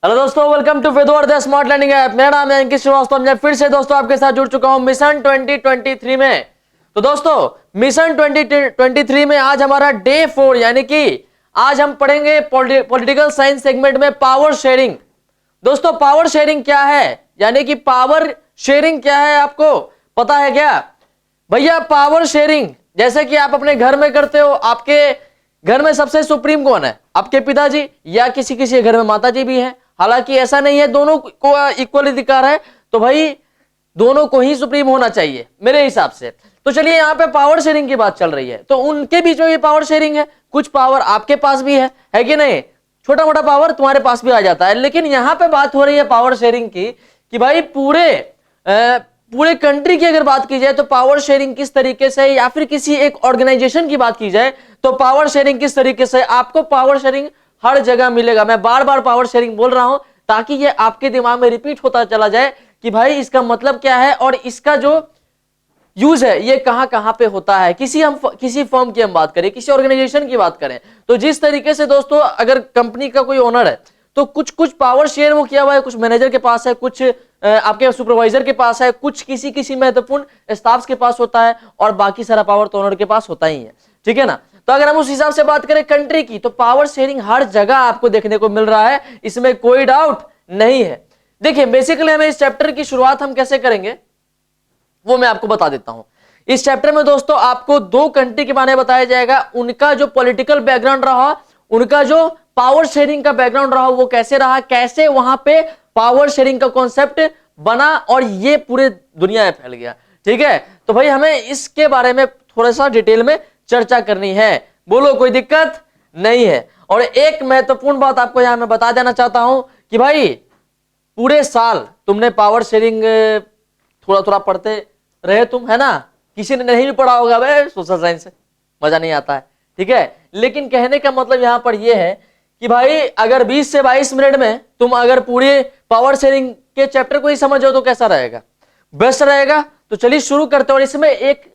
Hello दोस्तों, welcome to विदवर्ड the smart learning app. मेरा नाम है अंकित श्रीवास्तव। मैं फिर से दोस्तों आपके साथ जुड़ चुका हूं मिशन 2023 में। तो दोस्तों मिशन 2023 में आज हमारा डे 4 यानी कि आज हम पढ़ेंगे पॉलिटिकल साइंस सेगमेंट में पावर शेयरिंग। दोस्तों पावर शेयरिंग क्या है, यानी कि पावर शेयरिंग क्या है आपको पता है क्या भैया? पावर शेयरिंग जैसे कि आप अपने घर में करते हो। आपके घर में सबसे सुप्रीम कौन है? आपके पिताजी, या किसी किसी घर में माताजी भी है। हालांकि ऐसा नहीं है, दोनों को इक्वल अधिकार है, तो भाई दोनों को ही सुप्रीम होना चाहिए मेरे हिसाब से। तो चलिए यहाँ पे पावर शेयरिंग की बात चल रही है, तो उनके बीच में ये पावर शेयरिंग है। कुछ पावर आपके पास भी है कि नहीं? छोटा मोटा पावर तुम्हारे पास भी आ जाता है। लेकिन यहाँ पे बात हो रही है पावर शेयरिंग की कि भाई पूरे कंट्री की अगर बात की जाए तो पावर शेयरिंग किस तरीके से, या फिर किसी एक ऑर्गेनाइजेशन की बात की जाए तो पावर शेयरिंग किस तरीके से। आपको पावर शेयरिंग हर जगह मिलेगा। मैं बार बार पावर शेयरिंग बोल रहा हूं ताकि ये आपके दिमाग में रिपीट होता चला जाए कि भाई इसका मतलब क्या है और इसका जो यूज है ये कहां कहां पे होता है। किसी फर्म की हम बात करें, किसी ऑर्गेनाइजेशन की बात करें, तो जिस तरीके से दोस्तों अगर कंपनी का कोई ओनर है तो कुछ पावर शेयर वो किया हुआ है, कुछ मैनेजर के पास है, कुछ आपके सुपरवाइजर के पास है, कुछ किसी महत्वपूर्ण स्टाफ के पास होता है, और बाकी सारा पावर तो ओनर के पास होता ही है। ठीक है ना? तो अगर हम उस हिसाब से बात करें कंट्री की, तो पावर शेयरिंग हर जगह आपको देखने को मिल रहा है, इसमें कोई डाउट नहीं है। देखिए बेसिकली हमें इस चैप्टर की शुरुआत हम कैसे करेंगे वो मैं आपको बता देता हूं। इस चैप्टर में दोस्तों आपको दो कंट्री के बारे में बताया जाएगा, उनका जो पॉलिटिकल बैकग्राउंड रहा, उनका जो पावर शेयरिंग का बैकग्राउंड रहा वो कैसे रहा, कैसे वहां पे पावर शेयरिंग का कॉन्सेप्ट बना और ये पूरे दुनिया में फैल गया। ठीक है, तो भाई हमें इसके बारे में थोड़ा सा डिटेल में चर्चा करनी है। बोलो कोई दिक्कत नहीं है। और एक महत्वपूर्ण बात आपको यहां मैं बता देना चाहता हूं कि भाई पूरे साल तुमने पावर शेयरिंग थोड़ा थोड़ा पढ़ते रहे तुम, है ना? किसी ने नहीं भी पढ़ा होगा भाई, सोशल साइंस से मजा नहीं आता है। ठीक है, लेकिन कहने का मतलब यहां पर यह है कि भाई अगर 20 से 22 मिनट में तुम अगर पूरे पावर शेयरिंग के चैप्टर को ही समझो तो कैसा रहेगा? बेस्ट रहेगा। तो चलिए शुरू करते हैं। और इसमें एक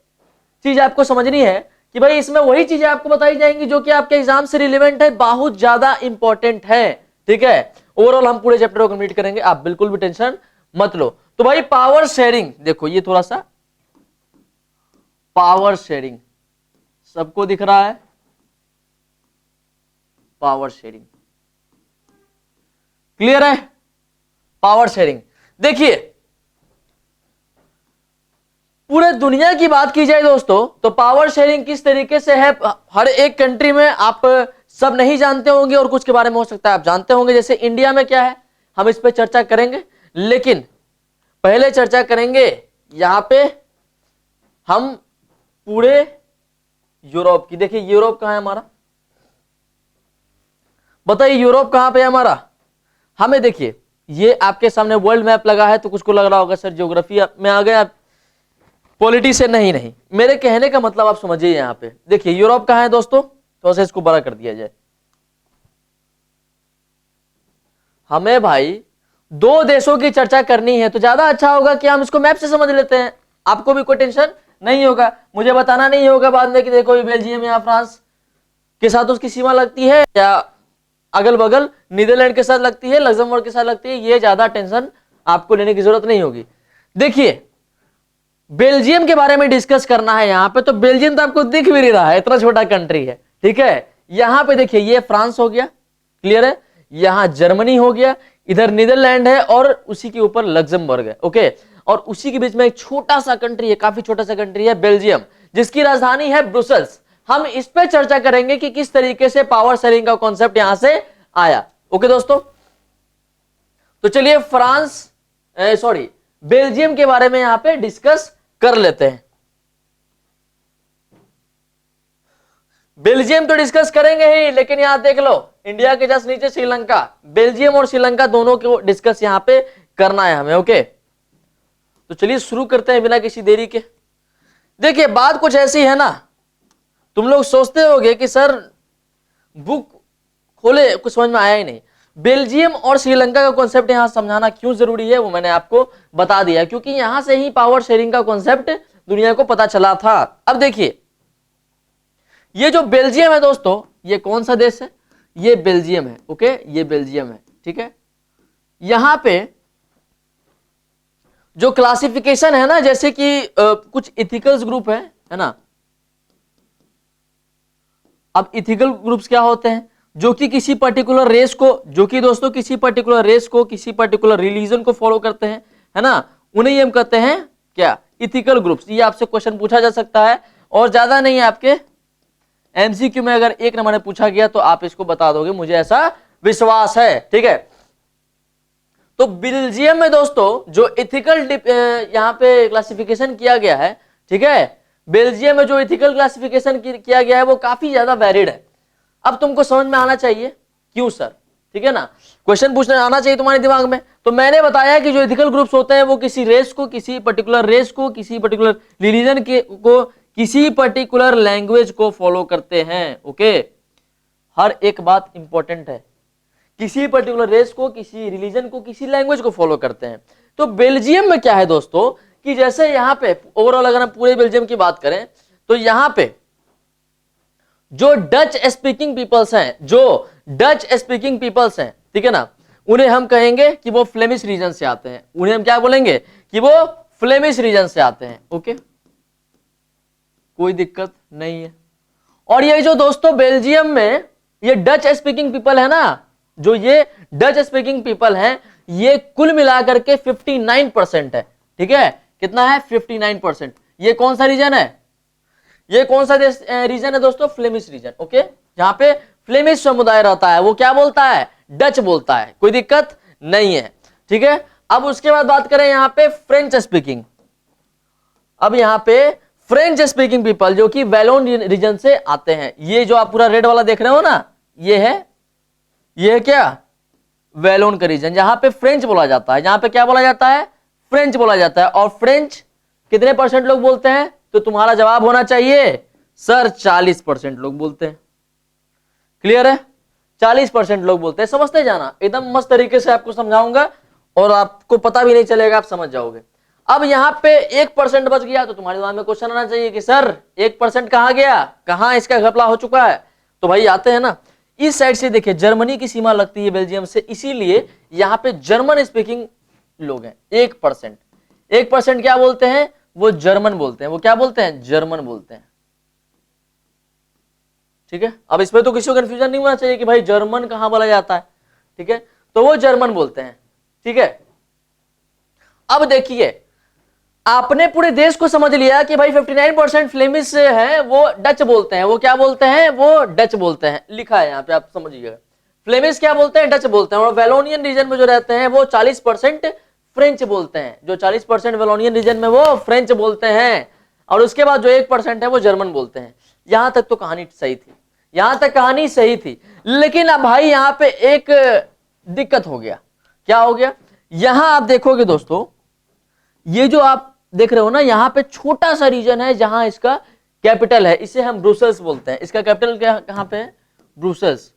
चीज आपको समझनी है कि भाई इसमें वही चीजें आपको बताई जाएंगी जो कि आपके एग्जाम से रिलेवेंट है, बहुत ज्यादा इंपॉर्टेंट है। ठीक है, ओवरऑल हम पूरे चैप्टर को कंप्लीट करेंगे, आप बिल्कुल भी टेंशन मत लो। तो भाई पावर शेयरिंग देखो, ये थोड़ा सा पावर शेयरिंग सबको दिख रहा है। पावर शेयरिंग क्लियर है? पावर शेयरिंग देखिए पूरे दुनिया की बात की जाए दोस्तों तो पावर शेयरिंग किस तरीके से है हर एक कंट्री में आप सब नहीं जानते होंगे, और कुछ के बारे में हो सकता है आप जानते होंगे। जैसे इंडिया में क्या है हम इस पे चर्चा करेंगे, लेकिन पहले चर्चा करेंगे यहां पे हम पूरे यूरोप की। देखिए यूरोप कहां है हमारा, बताइए यूरोप कहां पे है हमारा? हमें देखिए ये आपके सामने वर्ल्ड मैप लगा है, तो कुछ को लग रहा होगा सर ज्योग्राफी में आ गया, पॉलिटी से। नहीं, मेरे कहने का मतलब आप समझिए। यहां पे देखिए यूरोप कहां है दोस्तों, थोड़ा सा इसको बड़ा कर दिया जाए। हमें भाई दो देशों की चर्चा करनी है, तो ज्यादा अच्छा होगा कि हम इसको मैप से समझ लेते हैं। आपको भी कोई टेंशन नहीं होगा, मुझे बताना नहीं होगा बाद में कि देखो ये बेल्जियम या फ्रांस के साथ उसकी सीमा लगती है, या अगल बगल नीदरलैंड के साथ लगती है, लग्जमबर्ग के साथ लगती है। ये ज्यादा टेंशन आपको लेने की जरूरत नहीं होगी। देखिए बेल्जियम के बारे में डिस्कस करना है यहां पे, तो बेल्जियम तो आपको दिख भी नहीं रहा है, इतना छोटा कंट्री है। ठीक है, यहां पे देखिए ये फ्रांस हो गया, क्लियर है? यहां जर्मनी हो गया, इधर नीदरलैंड है, और उसी के ऊपर लग्जमबर्ग है। ओके, और उसी के बीच में एक छोटा सा कंट्री है, काफी छोटा सा कंट्री है बेल्जियम, जिसकी राजधानी है ब्रुसेल्स। हम इस पे चर्चा करेंगे कि किस तरीके से पावर शेयरिंग का कॉन्सेप्ट यहां से आया। ओके दोस्तों, तो चलिए बेल्जियम के बारे में यहां पे डिस्कस कर लेते हैं। बेल्जियम तो डिस्कस करेंगे ही, लेकिन यहां देख लो इंडिया के जस्ट नीचे श्रीलंका, बेल्जियम और श्रीलंका दोनों को डिस्कस यहां पे करना है हमें। ओके, तो चलिए शुरू करते हैं बिना किसी देरी के। देखिए बात कुछ ऐसी है ना, तुम लोग सोचते होगे कि सर बुक खोले कुछ समझ में आया ही नहीं। बेल्जियम और श्रीलंका का कॉन्सेप्ट यहां समझाना क्यों जरूरी है वो मैंने आपको बता दिया, क्योंकि यहां से ही पावर शेयरिंग का कॉन्सेप्ट दुनिया को पता चला था। अब देखिए ये जो बेल्जियम है दोस्तों, ये कौन सा देश है? ये बेल्जियम है। ओके, ये बेल्जियम है। ठीक है, यहां पे जो क्लासिफिकेशन है ना, जैसे कि कुछ इथिकल्स ग्रुप है ना। अब इथिकल ग्रुप्स क्या होते हैं? जो कि किसी पर्टिकुलर रेस को, जो कि दोस्तों किसी पर्टिकुलर रेस को, किसी पर्टिकुलर रिलीजन को फॉलो करते हैं, है ना, उन्हें हम कहते हैं क्या? Ethical groups. ये आपसे क्वेश्चन पूछा जा सकता है और ज्यादा नहीं है, आपके एमसीक्यू में अगर एक नंबर में पूछा गया तो आप इसको बता दोगे, मुझे ऐसा विश्वास है। ठीक है, तो बेल्जियम में दोस्तों जो इथिकल यहां पे क्लासिफिकेशन किया गया है, ठीक है, बेल्जियम में जो इथिकल क्लासिफिकेशन किया गया है वो काफी ज्यादा वैलिड है। अब तुमको समझ में आना चाहिए क्यों सर, ठीक है ना, क्वेश्चन पूछने आना चाहिए तुम्हारे दिमाग में। तो मैंने बताया कि जो इथिकल ग्रुप्स होते हैं वो किसी रेस को, किसी पर्टिकुलर रेस को, किसी पर्टिकुलर रिलीजन को, किसी पर्टिकुलर लैंग्वेज को फॉलो करते हैं। ओके, हर एक बात इंपॉर्टेंट है, किसी पर्टिकुलर रेस को, किसी रिलीजन को, किसी लैंग्वेज को फॉलो करते हैं। तो बेल्जियम में क्या है दोस्तों कि जैसे यहां पे ओवरऑल अगर हम पूरे बेल्जियम की बात करें तो यहां पे जो डच स्पीकिंग पीपल्स हैं, जो डच स्पीकिंग पीपल्स हैं, ठीक है ना, उन्हें हम कहेंगे कि वो फ्लेमिश रीजन से आते हैं। उन्हें हम क्या बोलेंगे कि वो फ्लेमिश रीजन से आते हैं। ओके, कोई दिक्कत नहीं है। और ये जो दोस्तों बेल्जियम में ये डच स्पीकिंग पीपल है ना, जो ये डच स्पीकिंग पीपल हैं, ये कुल मिलाकर के 59% है। ठीक है, कितना है? 59%। ये कौन सा रीजन है? ये कौन सा रीजन है दोस्तों? Flemish region. ओके, जहां पे फ्लेमिश समुदाय रहता है वो क्या बोलता है? डच बोलता है। कोई दिक्कत नहीं है। ठीक है, अब उसके बाद बात करें यहां पे फ्रेंच स्पीकिंग। अब यहां पे फ्रेंच स्पीकिंग पीपल जो कि वैलोन रीजन से आते हैं, ये जो आप पूरा रेड वाला देख रहे हो ना, ये है क्या? वैलोन का रीजन, जहां पे फ्रेंच बोला जाता है। जहां पे क्या बोला जाता है? फ्रेंच बोला जाता है। और फ्रेंच कितने परसेंट लोग बोलते हैं? तो तुम्हारा जवाब होना चाहिए सर 40% लोग बोलते हैं। क्लियर है? 40% लोग बोलते हैं। समझते जाना, एकदम मस्त तरीके से आपको समझाऊंगा और आपको पता भी नहीं चलेगा, आप समझ जाओगे। अब यहां पे 1% बच गया तो तुम्हारे दिमाग में क्वेश्चन आना चाहिए कि सर 1% कहां गया, कहां इसका घपला हो चुका है? तो भाई आते हैं ना, इस साइड से देखिए जर्मनी की सीमा लगती है बेल्जियम से, इसीलिए यहां पे जर्मन स्पीकिंग लोग हैं 1%। 1% क्या बोलते हैं? वो जर्मन बोलते हैं। वो क्या बोलते हैं? जर्मन बोलते हैं। ठीक है, अब इसमें तो किसी को कंफ्यूजन नहीं होना चाहिए कि भाई जर्मन कहां बोला जाता है। ठीक है, तो वो जर्मन बोलते हैं। ठीक है, अब देखिए आपने पूरे देश को समझ लिया कि भाई 59% फ्लेमिश है वो डच बोलते हैं। वो क्या बोलते हैं? वो डच बोलते हैं। लिखा है यहां पे, आप समझिएगा। फ्लेमिश क्या बोलते हैं? डच बोलते हैं। और वैलोनियन रीजन में जो रहते हैं वो 40% फ्रेंच बोलते हैं। जो 40% वैलोनियन रीजन में वो फ्रेंच बोलते हैं। और उसके बाद जो 1% है वो जर्मन बोलते हैं। यहां तक तो कहानी सही थी, यहां तक कहानी सही थी। लेकिन अब भाई यहां पे एक दिक्कत हो गया। क्या हो गया? यहां आप देखोगे दोस्तों, ये जो आप देख रहे हो ना, यहां पे छोटा सा रीजन है जहां इसका कैपिटल है, इसे हम ब्रुसेल्स बोलते हैं। इसका कैपिटल क्या कहां पे है? ब्रुसेल्स।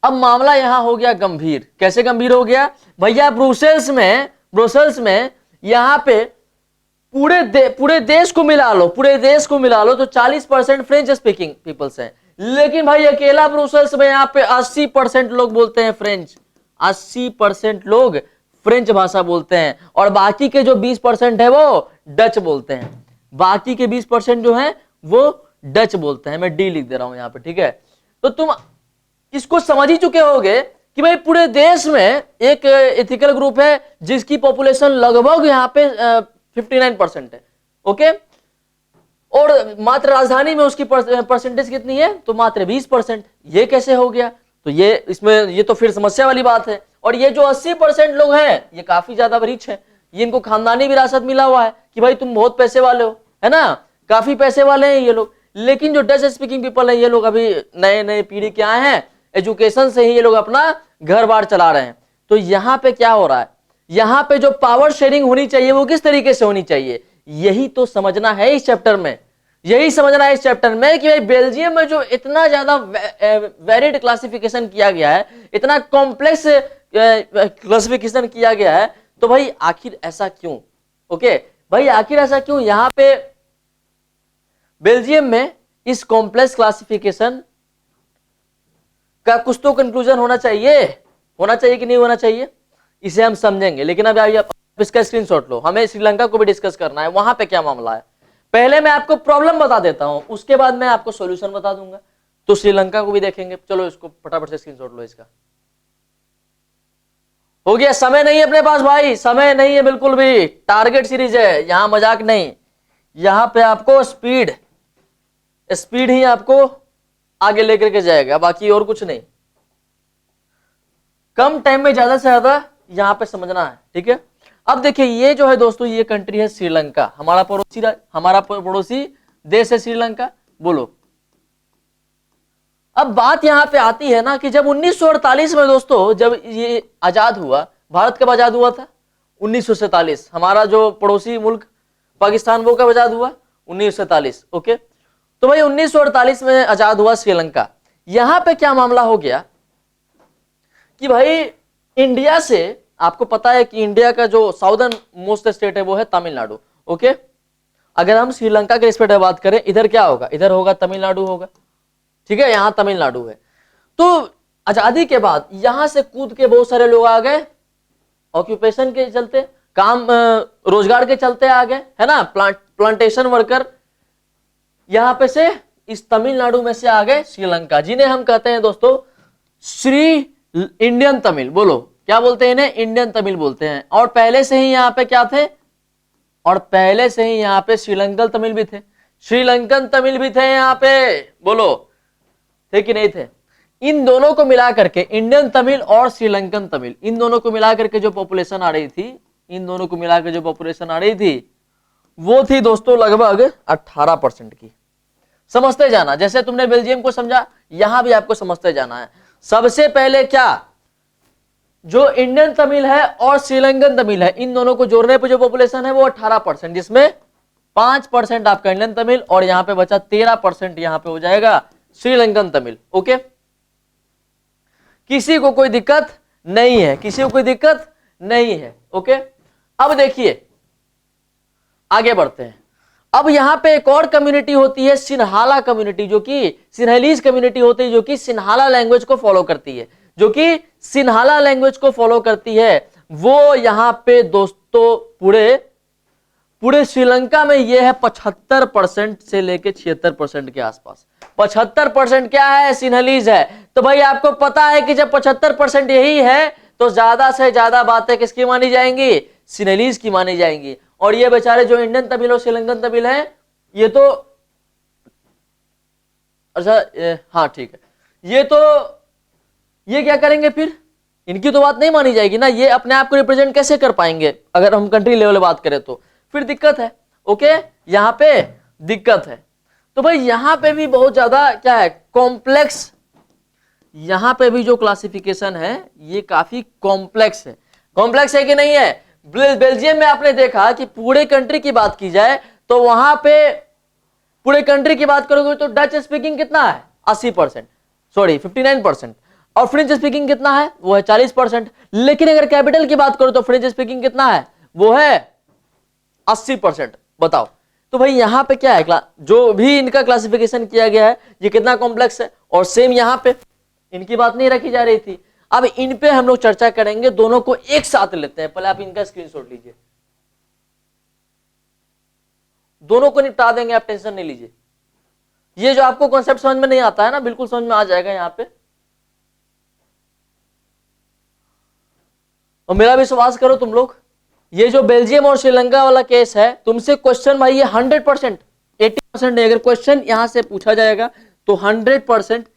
अब मामला यहां हो गया गंभीर। कैसे गंभीर हो गया भैया? ब्रुसेल्स में यहां पे पूरे देश को मिला लो, पूरे देश को मिला लो तो 40% फ्रेंच स्पीकिंग पीपल्स हैं। लेकिन भाई अकेला ब्रुसेल्स में यहां पे 80% लोग बोलते हैं फ्रेंच। 80% लोग फ्रेंच भाषा बोलते हैं और बाकी के जो 20% है वो डच बोलते हैं। बाकी के 20% जो है वो डच बोलते हैं। मैं डी लिख दे रहा हूं यहां पे। ठीक है, तो तुम इसको समझ ही चुके होगे कि भाई पूरे देश में एक एथिकल ग्रुप है जिसकी पॉपुलेशन लगभग यहां पे 59% है। ओके, और मात्र राजधानी में उसकी परसेंटेज कितनी है? तो मात्र 20%। ये कैसे हो गया? तो ये तो फिर समस्या वाली बात है। और ये जो 80% लोग हैं ये काफी ज्यादा रिच है। ये इनको खानदानी विरासत मिला हुआ है कि भाई तुम बहुत पैसे वाले हो, है ना, काफी पैसे वाले हैं ये लोग। लेकिन जो डच स्पीकिंग पीपल है ये लोग अभी नए नए पीढ़ी के आए हैं, एजुकेशन से ही ये लोग अपना घर बार चला रहे हैं। तो यहाँ पे क्या हो रहा है? यहाँ पे जो पावर शेयरिंग होनी चाहिए वो किस तरीके से होनी चाहिए, यही तो समझना है इस चैप्टर में। यही समझना है इस चैप्टर में कि भाई बेल्जियम में जो इतना ज्यादा वेरिड क्लासिफिकेशन किया गया है, इतना कॉम्प्लेक्स क्लासिफिकेशन किया गया है, तो भाई आखिर ऐसा क्यों? ओके भाई, आखिर ऐसा क्यों? यहां पे बेल्जियम में इस कॉम्प्लेक्स क्लासिफिकेशन का कुछ तो कंक्लूजन होना चाहिए कि नहीं होना चाहिए? इसे हम समझेंगे, लेकिन अभी आप इसका स्क्रीनशॉट लो, हमें श्रीलंका को भी डिस्कस करना है, वहां पे क्या मामला है। पहले मैं आपको प्रॉब्लम बता देता हूं, उसके बाद मैं आपको सॉल्यूशन बता दूंगा, तो श्रीलंका को भी देखेंगे। चलो इसको फटाफट से स्क्रीनशॉट लो इसका। हो गया, समय नहीं है अपने पास भाई, समय नहीं है बिल्कुल भी, टारगेट सीरीज है, यहां मजाक नहीं, यहां पे आपको स्पीड ही आपको आगे लेकर के जाएगा, बाकी और कुछ नहीं। कम टाइम में ज्यादा से ज्यादा यहां पे समझना है, ठीक है। अब देखिए ये जो है दोस्तों, ये कंट्री है श्रीलंका, हमारा पड़ोसी देश है श्रीलंका। बोलो, अब बात यहां पे आती है ना कि जब 1948 में दोस्तों, जब ये आजाद हुआ, भारत कब आजाद हुआ था? 1947। हमारा जो पड़ोसी मुल्क पाकिस्तान, वो कब आजाद हुआ? 1947। ओके, तो भाई 1948 में आजाद हुआ श्रीलंका। यहां पे क्या मामला हो गया कि भाई इंडिया से, आपको पता है कि इंडिया का जो साउदर्न मोस्ट स्टेट है वो है तमिलनाडु। ओके, अगर हम श्रीलंका के रिस्पेक्ट में बात करें, इधर क्या होगा? इधर होगा तमिलनाडु होगा, ठीक है, यहां तमिलनाडु है। तो आजादी के बाद यहां से कूद के बहुत सारे लोग आ गए, ऑक्यूपेशन के चलते, काम रोजगार के चलते आ गए, है ना, प्लांटेशन वर्कर, यहां पे से इस तमिलनाडु में से आ गए श्रीलंका, जिन्हें हम कहते हैं दोस्तों श्री इंडियन तमिल। बोलो, क्या बोलते हैं इन्हें? इंडियन तमिल बोलते हैं। और पहले से ही यहां पे क्या थे? और पहले से ही यहां पे श्रीलंकन तमिल भी थे, श्रीलंकन तमिल भी थे यहां पे। बोलो, थे कि नहीं थे? इन दोनों को मिला करके, इंडियन तमिल और श्रीलंकन तमिल, इन दोनों को मिला करके जो पॉपुलेशन आ रही थी, इन दोनों को मिलाकर जो पॉपुलेशन आ रही थी, वो थी दोस्तों लगभग 18% की। समझते जाना, जैसे तुमने बेल्जियम को समझा, यहां भी आपको समझते जाना है। सबसे पहले क्या, जो इंडियन तमिल है और श्रीलंकन तमिल है, इन दोनों को जोड़ने पर जो पॉपुलेशन है वो 18%, जिसमें 5% आपका इंडियन तमिल और यहां पे बचा 13% यहां पे हो जाएगा श्रीलंकन तमिल। ओके, किसी को कोई दिक्कत नहीं है, किसी को कोई दिक्कत नहीं है। ओके, अब देखिए आगे बढ़ते हैं। अब यहां पे एक और कम्युनिटी होती है, सिन्हाला कम्युनिटी, जो कि सिन्हलीज कम्युनिटी होती है, जो कि सिन्हाला लैंग्वेज को फॉलो करती है, जो कि सिन्हाला लैंग्वेज को फॉलो करती है। वो यहां पे दोस्तों पूरे श्रीलंका में ये है 75% से लेके 76% के आसपास। 75% क्या है? सिन्हलीज है। तो भाई आपको पता है कि जब 75% यही है, तो ज्यादा से ज्यादा बातें किसकी मानी जाएंगी? सिन्हलीज की मानी जाएंगी। और ये बेचारे जो इंडियन तमिल और श्रीलंकन तमिल है, ये तो अच्छा, हाँ ठीक है, ये क्या करेंगे फिर? इनकी तो बात नहीं मानी जाएगी ना, ये अपने आप को रिप्रेजेंट कैसे कर पाएंगे? अगर हम कंट्री लेवल बात करें तो फिर दिक्कत है। ओके, यहां पे दिक्कत है। तो भाई यहां पे भी बहुत ज्यादा क्या है, कॉम्प्लेक्स, यहां पे भी जो क्लासिफिकेशन है ये काफी कॉम्प्लेक्स है। कॉम्प्लेक्स है कि नहीं है? बेल्जियम में आपने देखा कि पूरे कंट्री की बात की जाए तो वहां पे पूरे कंट्री की बात करोगे तो डच स्पीकिंग कितना है? 80%, सॉरी 59%। और फ्रेंच स्पीकिंग कितना है? वो है 40%। लेकिन अगर कैपिटल की बात करो तो फ्रेंच स्पीकिंग कितना है? वो है 80%। बताओ, तो भाई यहां पे क्या है, जो भी इनका क्लासिफिकेशन किया गया है ये कितना कॉम्प्लेक्स है। और सेम यहां पे इनकी बात नहीं रखी जा रही थी। अब इन पे हम लोग चर्चा करेंगे, दोनों को एक साथ लेते हैं। पहले आप इनका स्क्रीनशॉट लीजिए, दोनों को निपटा देंगे, आप टेंशन नहीं लीजिए। ये जो आपको कॉन्सेप्ट समझ में नहीं आता है ना, बिल्कुल समझ में आ जाएगा यहां पे। और मेरा विश्वास करो तुम लोग, ये जो बेल्जियम और श्रीलंका वाला केस है, तुमसे क्वेश्चन भाई ये 100%, 80% नहीं, अगर क्वेश्चन यहां से पूछा जाएगा तो 100%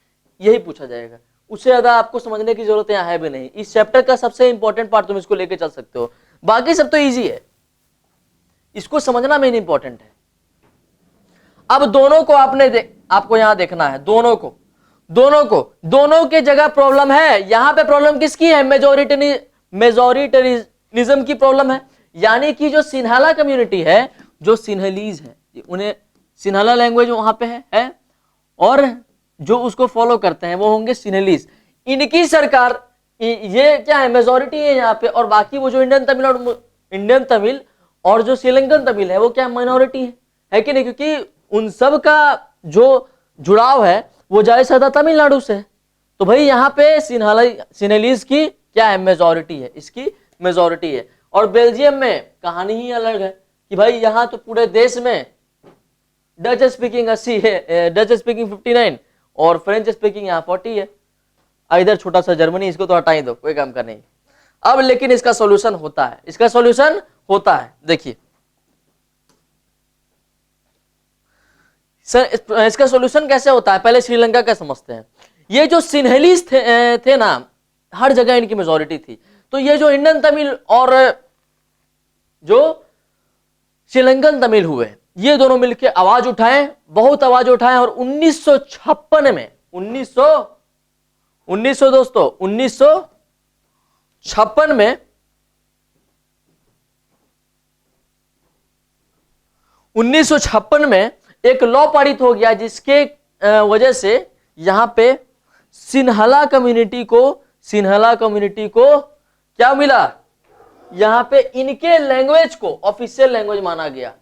यही पूछा जाएगा। उससे ज्यादा आपको समझने की जरूरत यहाँ है भी नहीं। इस चैप्टर का सबसे इंपॉर्टेंट पार्ट तुम इसको लेके चल सकते हो, बाकी सब तो इजी है, इसको समझना मेन इंपॉर्टेंट है। अब दोनों को आपको यहां देखना है, दोनों के जगह प्रॉब्लम है। यहां पे प्रॉब्लम किसकी है? मेजोरिटरिज्म की प्रॉब्लम है। यानी कि जो सिन्हाला कम्युनिटी है, जो सिन्हलीज है, उन्हें सिन्हाला लैंग्वेज वहां पे है और जो उसको फॉलो करते हैं वो होंगे सिन्हलीज। इनकी सरकार, ये क्या है, मेजोरिटी है यहाँ पे। और बाकी वो जो इंडियन तमिल और जो श्रीलंकन तमिल है वो क्या, माइनॉरिटी है कि नहीं? क्योंकि उन सब का जो जुड़ाव है वो ज्यादा से ज्यादा तमिलनाडु से है। तो भाई यहाँ पे सिन्हलीज की क्या है, मेजॉरिटी है, इसकी मेजॉरिटी है। और बेल्जियम में कहानी ही अलग है कि भाई यहाँ तो पूरे देश में डच स्पीकिंग 80 है, डच स्पीकिंग 59 और फ्रेंच स्पीकिंग यहाँ 40 है। इधर छोटा सा जर्मनी, इसको तो हटा ही दो, कोई काम का नहीं। अब लेकिन इसका सॉल्यूशन होता है, इसका सॉल्यूशन होता है। देखिए सर इसका सॉल्यूशन कैसे होता है, पहले श्रीलंका का समझते हैं। ये जो सिन्हलीज थे ना, हर जगह इनकी मेजॉरिटी थी। तो ये जो इंडियन तमिल और जो श्रीलंकन तमिल हुए, ये दोनों मिलकर आवाज उठाएं, बहुत आवाज उठाएं। और 1956 में 1956 में 1956 में एक लॉ पारित हो गया, जिसके वजह से यहां पे सिन्हला कम्युनिटी को क्या मिला, यहां पे इनके लैंग्वेज को ऑफिशियल लैंग्वेज माना गया,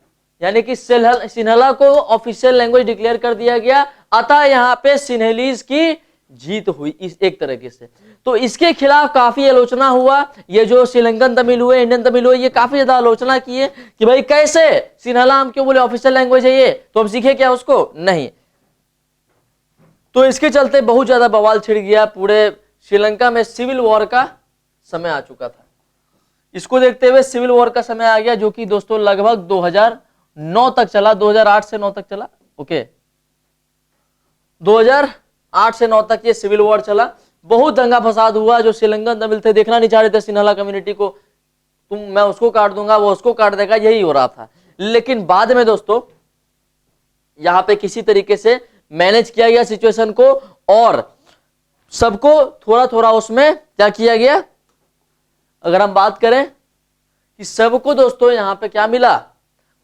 यानी कि सिन्हला को ऑफिशियल लैंग्वेज डिक्लेयर कर दिया गया। अतः यहां पे सिन्हलीज की जीत हुई इस एक तरीके से। तो इसके खिलाफ काफी आलोचना हुआ। ये जो श्रीलंकन तमिल हुए, इंडियन तमिल हुए, ये काफी ज्यादा आलोचना की है कि भाई कैसे सिन्हला हम क्यों बोले ऑफिशियल लैंग्वेज है ये, तो हम सीखे क्या उसको, नहीं। तो इसके चलते बहुत ज्यादा बवाल छिड़ गया, पूरे श्रीलंका में सिविल वॉर का समय आ चुका था। इसको देखते हुए सिविल वॉर का समय आ गया, जो कि दोस्तों लगभग 2009 तक चला, 2008 से 9 तक चला। ओके, 2008 से 9 तक ये सिविल वॉर चला। बहुत दंगा फसाद हुआ। जो श्रीलंकन तमिल थे देखना नहीं चाह रहे थे सिन्हला कम्युनिटी को, मैं उसको काट दूंगा, वो उसको काट देगा, यही हो रहा था। लेकिन बाद में दोस्तों यहां पे किसी तरीके से मैनेज किया गया सिचुएशन को, और सबको थोड़ा थोड़ा उसमें क्या किया गया, अगर हम बात करें कि सबको दोस्तों यहां पे क्या मिला,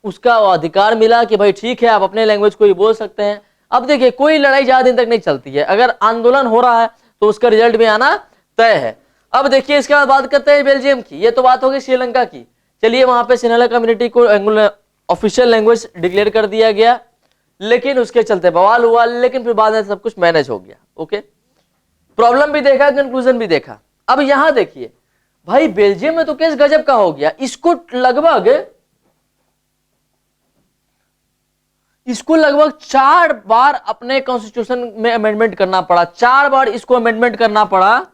उसका अधिकार मिला कि भाई ठीक है आप अपने लैंग्वेज को ही बोल सकते हैं। अब देखिए कोई लड़ाई ज्यादा दिन तक नहीं चलती है, अगर आंदोलन हो रहा है तो उसका रिजल्ट भी आना तय है। अब देखिए इसके बाद बात करते हैं बेल्जियम की। ये तो बात होगी श्रीलंका की। चलिए वहां पे सिन्हला कम्युनिटी को ऑफिशियल लैंग्वेज डिक्लेयर कर दिया गया, लेकिन उसके चलते बवाल हुआ, लेकिन फिर बाद में सब कुछ मैनेज हो गया। ओके, प्रॉब्लम भी देखा, कंक्लूजन भी देखा। अब यहां देखिए भाई बेल्जियम में तो केस गजब का हो गया। इसको लगभग 4 बार अपने कॉन्स्टिट्यूशन में अमेंडमेंट करना पड़ा, 4 बार इसको अमेंडमेंट करना पड़ा,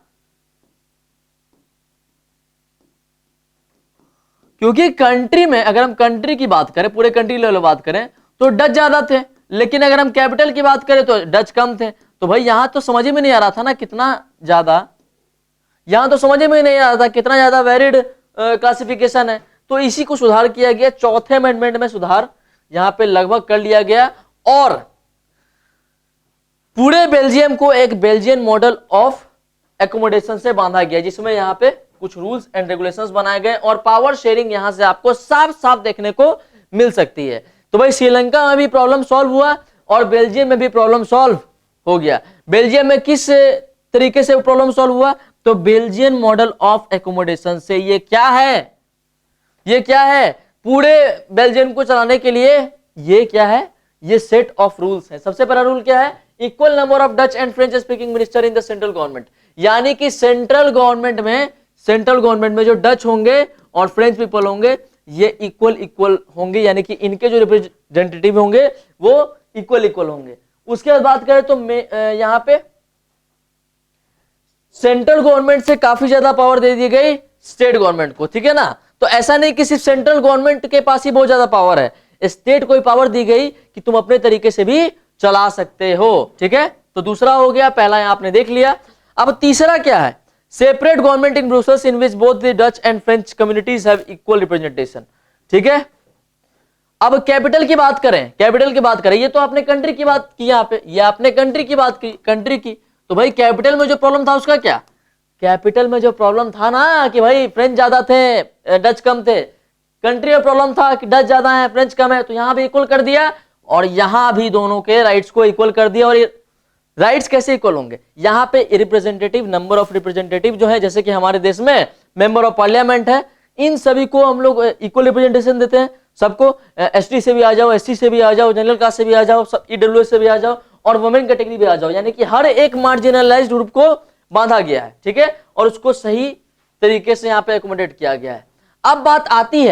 क्योंकि कंट्री में अगर हम कंट्री की बात करें, पूरे कंट्री लेवल बात करें तो डच ज्यादा थे, लेकिन अगर हम कैपिटल की बात करें तो डच कम थे। तो भाई यहां तो समझ में नहीं आ रहा था ना कितना ज्यादा, यहां तो समझ में नहीं आ रहा था कितना ज्यादा वैलिड क्लासिफिकेशन है। तो इसी को सुधार किया गया, चौथे अमेंडमेंट में सुधार यहां पे लगभग कर लिया गया, और पूरे बेल्जियम को एक बेल्जियन मॉडल ऑफ एकोमोडेशन से बांधा गया, जिसमें यहां पे कुछ रूल्स एंड रेगुलेशंस बनाए गए, और पावर शेयरिंग यहां से आपको साफ साफ देखने को मिल सकती है। तो भाई श्रीलंका में भी प्रॉब्लम सॉल्व हुआ और बेल्जियम में भी प्रॉब्लम सॉल्व हो गया। बेल्जियम में किस तरीके से प्रॉब्लम सॉल्व हुआ, तो बेल्जियन मॉडल ऑफ एकोमोडेशन से। ये क्या है, ये क्या है, पूरे बेल्जियम को चलाने के लिए ये क्या है, ये सेट ऑफ रूल्स है। सबसे पहला रूल क्या है, equal number of Dutch and French speaking minister in the central government, यानी कि सेंट्रल गवर्नमेंट में जो डच होंगे और फ्रेंच पीपल होंगे ये इक्वल होंगे, यानी कि इनके जो रिप्रेजेंटेटिव होंगे वो इक्वल होंगे। उसके बाद बात करें तो यहां पे सेंट्रल गवर्नमेंट से काफी ज्यादा पावर दे दी गई स्टेट गवर्नमेंट को, ठीक है ना। तो ऐसा नहीं कि सिर्फ सेंट्रल गवर्नमेंट के पास ही बहुत ज्यादा पावर है, स्टेट को पावर दी गई कि तुम अपने तरीके से भी चला सकते हो, ठीक है। तो दूसरा हो गया, पहला यहां आपने देख लिया। अब तीसरा क्या है, separate government in Brussels in which both the Dutch and French communities have equal representation, ठीक है। अब कैपिटल की बात करें, ये तो आपने कंट्री की बात की, यहां पे ये आपने कंट्री की बात की, कंट्री की। तो भाई कैपिटल में जो प्रॉब्लम था उसका क्या, कैपिटल में जो प्रॉब्लम था ना कि भाई फ्रेंच ज्यादा थे डच कम थे, कंट्री में प्रॉब्लम था कि डच ज्यादा है फ्रेंच कम है, तो यहां भी इक्वल कर दिया और यहां भी दोनों के राइट्स को इक्वल कर दिया। और ये राइट्स कैसे इक्वल होंगे, यहां पे रिप्रेजेंटेटिव, नंबर ऑफ रिप्रेजेंटेटिव जो है, जैसे कि हमारे देश में मेंबर ऑफ पार्लियामेंट है, इन सभी को हम लोग इक्वल रिप्रेजेंटेशन देते हैं। सबको एसटी से भी आ जाओ, एससी से भी आ जाओ, जनरल कास्ट से भी आ जाओ, ईडब्ल्यूएस से भी आ जाओ और वुमेन कैटेगरी भी आ जाओ, यानी कि हर एक मार्जिनलाइज्ड ग्रुप को बांधा गया है, ठीक है, और उसको सही तरीके से यहाँ पे एकोमोडेट किया गया है। अब बात आती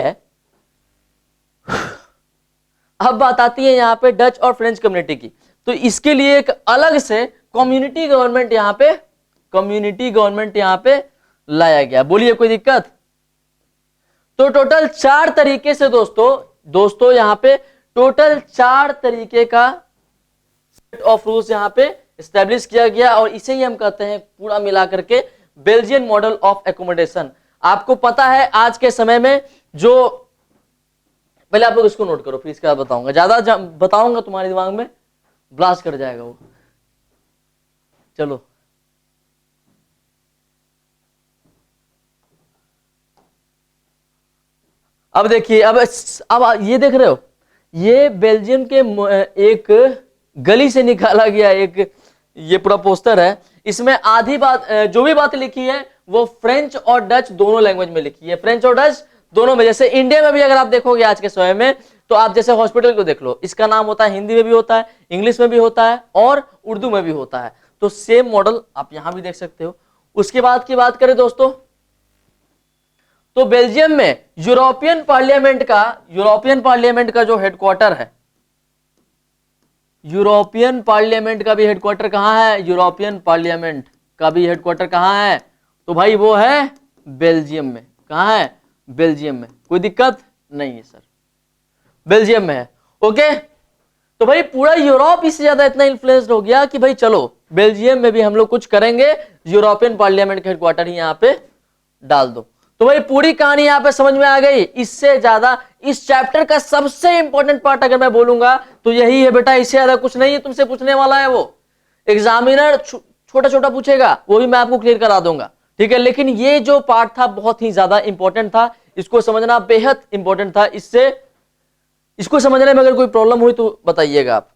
है यहाँ पे डच और फ्रेंच कम्युनिटी की। तो इसके लिए एक अलग से कम्युनिटी गवर्नमेंट यहाँ पे लाया गया। बोलिए कोई दिक्कत? तो टोटल 4 तरीके से दोस्तों यहाँ पे टोटल 4 तरीके का सेट ऑफ रूल्स यहाँ पे एस्टेब्लिश किया गया, और इसे ही हम कहते हैं पूरा मिला करके बेल्जियन मॉडल ऑफ एकोमोडेशन। आपको पता है आज के समय में जो, पहले आप लोग इसको नोट करो, फिर इसका बताऊंगा, ज्यादा बताऊंगा तुम्हारे दिमाग में ब्लास्ट कर जाएगा वो। चलो अब देखिए, अब ये देख रहे हो, ये बेल्जियम के एक गली से निकाला गया एक ये पूरा पोस्टर है। इसमें आधी बात, जो भी बात लिखी है वो फ्रेंच और डच दोनों लैंग्वेज में लिखी है, फ्रेंच और डच दोनों में। जैसे इंडिया में भी अगर आप देखोगे आज के समय में, तो आप जैसे हॉस्पिटल को देख लो, इसका नाम होता है, हिंदी में भी होता है, इंग्लिश में भी होता है और उर्दू में भी होता है। तो सेम मॉडल आप यहां भी देख सकते हो। उसके बाद की बात करें दोस्तों, तो बेल्जियम में यूरोपियन पार्लियामेंट का जो हेडक्वार्टर है, यूरोपियन पार्लियामेंट का भी हेडक्वार्टर कहां है? यूरोपियन पार्लियामेंट का भी हेडक्वार्टर कहां है? तो भाई वो है बेल्जियम में। कहां है? बेल्जियम में। कोई दिक्कत नहीं है सर, बेल्जियम में है। ओके, तो भाई पूरा यूरोप इससे ज्यादा इतना इन्फ्लुएंस्ड हो गया कि भाई चलो बेल्जियम में भी हम लोग कुछ करेंगे, यूरोपियन पार्लियामेंट का हेडक्वार्टर ही यहां पे डाल दो। तो भाई पूरी कहानी यहां पे समझ में आ गई। इससे ज्यादा इस चैप्टर का सबसे इंपॉर्टेंट पार्ट अगर मैं बोलूंगा तो यही है बेटा, इससे ज्यादा कुछ नहीं है तुमसे पूछने वाला है। वो एग्जामिनर छोटा छोटा पूछेगा, वो भी मैं आपको क्लियर करा दूंगा, ठीक है। लेकिन ये जो पार्ट था बहुत ही ज्यादा इंपॉर्टेंट था, इसको समझना बेहद इंपॉर्टेंट था। इसको समझने में अगर कोई प्रॉब्लम हुई तो बताइएगा आप।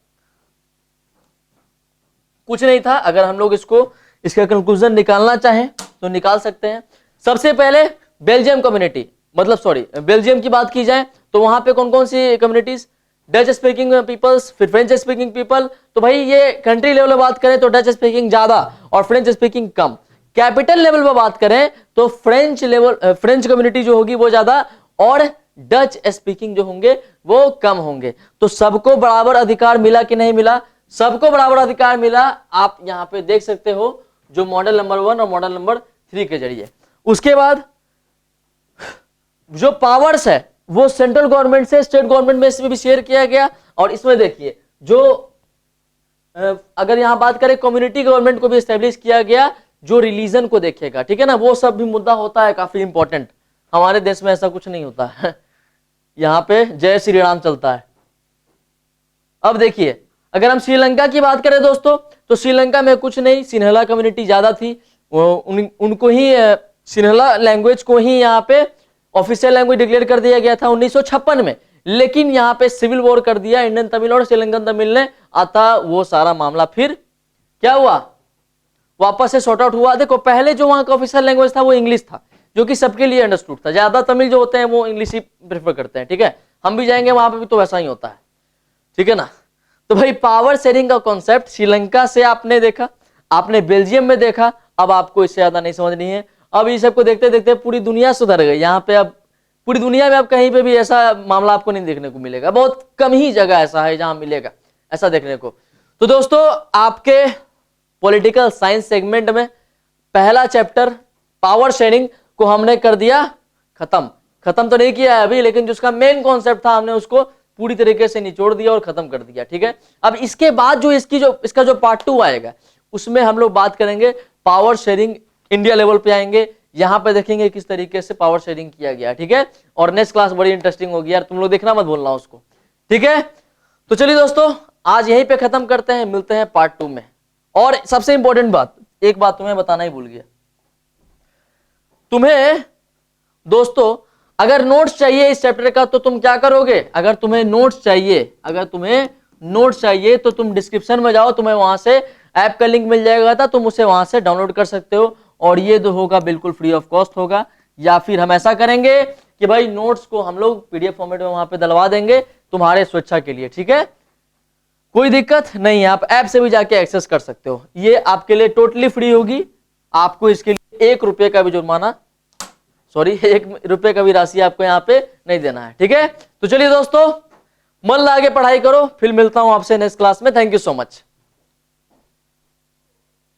कुछ नहीं था, अगर हम लोग इसका कंक्लूजन निकालना चाहें तो निकाल सकते हैं। सबसे पहले बेल्जियम कम्युनिटी, मतलब सॉरी बेल्जियम की बात की जाए तो वहां पे कौन कौन सी कम्युनिटीज? डच स्पीकिंग पीपल्स, फिर फ्रेंच स्पीकिंग पीपल। तो भाई ये कंट्री लेवल में बात करें तो डच स्पीकिंग ज्यादा और फ्रेंच स्पीकिंग कम। कैपिटल लेवल में बात करें तो फ्रेंच कम्युनिटी जो होगी वो ज्यादा और डच स्पीकिंग जो होंगे वो कम होंगे। तो सबको बराबर अधिकार मिला कि नहीं मिला? सबको बराबर अधिकार मिला। आप यहां पे देख सकते हो जो मॉडल नंबर 1 और मॉडल नंबर 3 के जरिए। उसके बाद जो पावर्स है वो सेंट्रल गवर्नमेंट से स्टेट गवर्नमेंट में से भी शेयर किया गया। और इसमें देखिए जो अगर यहां बात करें कम्युनिटी गवर्नमेंट को भी एस्टेब्लिश किया गया जो रिलीजन को देखेगा, ठीक है ना, वो सब भी मुद्दा होता है काफी इंपॉर्टेंट। हमारे देश में ऐसा कुछ नहीं होता है, यहां पे जय श्री राम चलता है। अब देखिए अगर हम श्रीलंका की बात करें दोस्तों, तो श्रीलंका में कुछ नहीं, सिन्हला कम्युनिटी ज्यादा थी, उनको ही सिन्हला लैंग्वेज को ही यहाँ पे ऑफिशियल लैंग्वेज डिक्लेयर कर दिया गया था 1956 में। लेकिन यहाँ पे सिविल वॉर कर दिया इंडियन तमिल और श्रीलंकन तमिल ने, अतः वो सारा मामला फिर क्या हुआ, वापस से सॉर्ट आउट हुआ। देखो पहले जो वहां का ऑफिशियल लैंग्वेज था वो इंग्लिश था, जो कि सबके लिए अंडरस्टूड था। ज्यादा तमिल जो होते हैं वो इंग्लिश ही प्रेफर करते हैं, ठीक है। हम भी जाएंगे वहां पे भी तो वैसा ही होता है, ठीक है ना। तो भाई पावर शेयरिंग का कॉन्सेप्ट श्रीलंका से आपने देखा, आपने बेल्जियम में देखा, अब आपको इससे ज्यादा नहीं समझनी है। अब इस सबको देखते देखते पूरी दुनिया सुधर गई। यहाँ पे अब पूरी दुनिया में अब कहीं पे भी ऐसा मामला आपको नहीं देखने को मिलेगा, बहुत कम ही जगह ऐसा है जहां मिलेगा ऐसा देखने को। तो दोस्तों आपके पॉलिटिकल साइंस सेगमेंट में पहला चैप्टर पावर शेयरिंग को हमने कर दिया खत्म तो नहीं किया है अभी, लेकिन जो उसका मेन कॉन्सेप्ट था हमने उसको पूरी तरीके से निचोड़ दिया और खत्म कर दिया, ठीक है। अब इसके बाद जो इसका जो पार्ट 2 आएगा उसमें हम लोग बात करेंगे पावर शेयरिंग, इंडिया लेवल पे आएंगे, यहां पे देखेंगे किस तरीके से पावर शेयरिंग किया गया, ठीक है। और नेक्स्ट क्लास बड़ी इंटरेस्टिंग होगी यार, तुम लोग देखना मत भूलना उसको, ठीक है। तो चलिए दोस्तों आज यहीं पे खत्म करते हैं, मिलते हैं पार्ट 2 में। और सबसे इंपॉर्टेंट बात, एक बात तुम्हें बताना ही भूल गया, तुम्हें दोस्तों अगर नोट्स चाहिए इस चैप्टर का तो तुम क्या करोगे? अगर तुम्हें नोट्स चाहिए तो तुम डिस्क्रिप्शन में जाओ, तुम्हें वहां से ऐप का लिंक मिल जाएगा था, तुम उसे वहां से डाउनलोड कर सकते हो। और ये जो होगा बिल्कुल फ्री ऑफ कॉस्ट होगा, या फिर हम ऐसा करेंगे कि भाई नोट्स को हम लोग पीडीएफ फॉर्मेट में वहां पे डलवा देंगे तुम्हारे स्वेच्छा के लिए, ठीक है। कोई दिक्कत नहीं है, आप ऐप से भी जाके एक्सेस कर सकते हो, ये आपके लिए टोटली फ्री होगी, आपको इसके लिए 1 रुपए का भी जुर्माना, सॉरी 1 रुपए का भी राशि आपको यहाँ पे नहीं देना है। ठीक है, तो चलिए दोस्तों मन लगा के पढ़ाई करो, फिर मिलता हूं आपसे नेक्स्ट क्लास में। Thank you so much.